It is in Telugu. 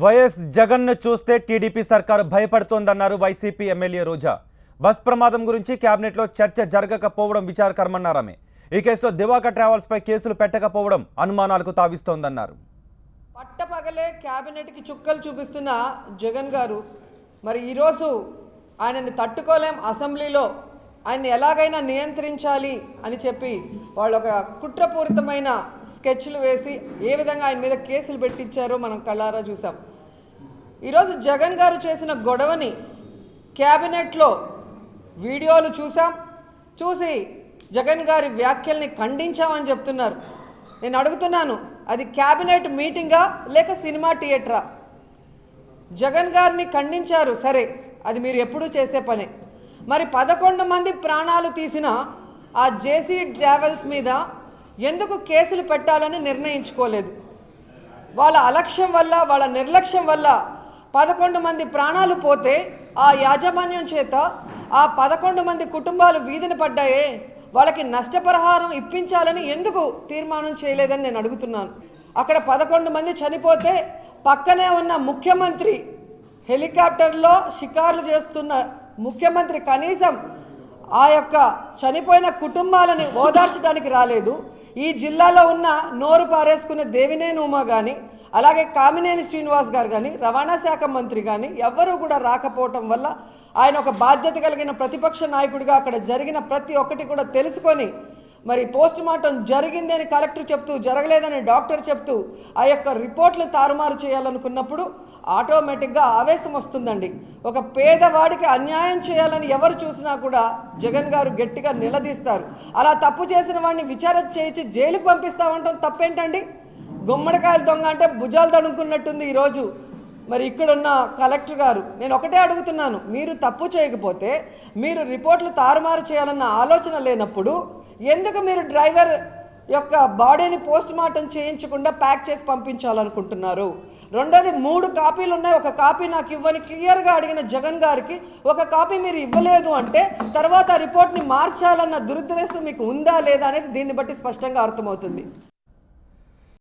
వైఎస్ జగన్ను చూస్తే టీడీపీ సర్కారు భయపడుతోందన్నారు వైసీపీ ఎమ్మెల్యే రోజా. బస్ ప్రమాదం గురించి కేబినెట్లో చర్చ జరగకపోవడం విచారకరమన్నారామె. ఈ కేసులో దివాకర్ ట్రావెల్స్ పై కేసులు పెట్టకపోవడం అనుమానాలకు తావిస్తోందన్నారు. పట్టపగలే కేబినెట్కి చుక్కలు చూపిస్తున్న జగన్ గారు మరి ఈరోజు ఆయనని తట్టుకోలేం, అసెంబ్లీలో ఆయన్ని ఎలాగైనా నియంత్రించాలి అని చెప్పి వాళ్ళు ఒక కుట్రపూరితమైన స్కెచ్లు వేసి ఏ విధంగా ఆయన మీద కేసులు పెట్టించారో మనం కళ్ళారా చూసాం. ఈరోజు జగన్ గారు చేసిన గొడవని క్యాబినెట్లో వీడియోలు చూసి జగన్ గారి వ్యాఖ్యల్ని ఖండించామని చెప్తున్నారు. నేను అడుగుతున్నాను, అది క్యాబినెట్ మీటింగా లేక సినిమా థియేటరా? జగన్ గారిని ఖండించారు, సరే, అది మీరు ఎప్పుడూ చేసే పనే. మరి 11 మంది ప్రాణాలు తీసిన ఆ జేసీ ట్రావెల్స్ మీద ఎందుకు కేసులు పెట్టాలని నిర్ణయించుకోలేదు? వాళ్ళ అలక్ష్యం వల్ల, వాళ్ళ నిర్లక్ష్యం వల్ల 11 మంది ప్రాణాలు పోతే ఆ యాజమాన్యం చేత ఆ 11 మంది కుటుంబాలు వీధిన పడ్డాయే, వాళ్ళకి నష్టపరిహారం ఇప్పించాలని ఎందుకు తీర్మానం చేయలేదని నేను అడుగుతున్నాను. అక్కడ 11 మంది చనిపోతే పక్కనే ఉన్న ముఖ్యమంత్రి హెలికాప్టర్లో షికార్లు చేస్తున్న ముఖ్యమంత్రి కనీసం ఆ యొక్క చనిపోయిన కుటుంబాలని ఓదార్చడానికి రాలేదు. ఈ జిల్లాలో ఉన్న నోరు పారేసుకున్న దేవినేని ఉమా కానీ, అలాగే కామినేని శ్రీనివాస్ గారు కానీ, రవాణా శాఖ మంత్రి కానీ ఎవ్వరూ కూడా రాకపోవటం వల్ల ఆయన ఒక బాధ్యత కలిగిన ప్రతిపక్ష నాయకుడిగా అక్కడ జరిగిన ప్రతి ఒక్కటి కూడా తెలుసుకొని మరి పోస్ట్ మార్టం జరిగింది అని కలెక్టర్ చెప్తూ, జరగలేదని డాక్టర్ చెప్తూ ఆ యొక్క రిపోర్ట్లు తారుమారు చేయాలనుకున్నప్పుడు ఆటోమేటిక్గా ఆవేశం వస్తుందండి. ఒక పేదవాడికి అన్యాయం చేయాలని ఎవరు చూసినా కూడా జగన్ గారు గట్టిగా నిలదీస్తారు. అలా తప్పు చేసిన వాడిని విచారణ చేయించి జైలుకు పంపిస్తామంటాం తప్పేంటండి? గుమ్మడికాయల దొంగ అంటే భుజాలు తడుముకున్నట్టుంది ఈరోజు మరి ఇక్కడున్న కలెక్టర్ గారు. నేను ఒకటే అడుగుతున్నాను, మీరు తప్పు చేయకపోతే, మీరు రిపోర్ట్లు తారుమారు చేయాలన్న ఆలోచన లేనప్పుడు ఎందుకు మీరు డ్రైవర్ యొక్క బాడీని పోస్ట్ మార్టం చేయించకుండా ప్యాక్ చేసి పంపించాలనుకుంటున్నారు? రెండోది, 3 కాపీలు ఉన్నాయి, ఒక కాపీ నాకు ఇవ్వని క్లియర్గా అడిగిన జగన్ గారికి ఒక కాపీ మీరు ఇవ్వలేదు అంటే తర్వాత రిపోర్ట్ని మార్చాలన్న దురుద్దేశం మీకు ఉందా లేదా అనేది దీన్ని బట్టి స్పష్టంగా అర్థమవుతుంది.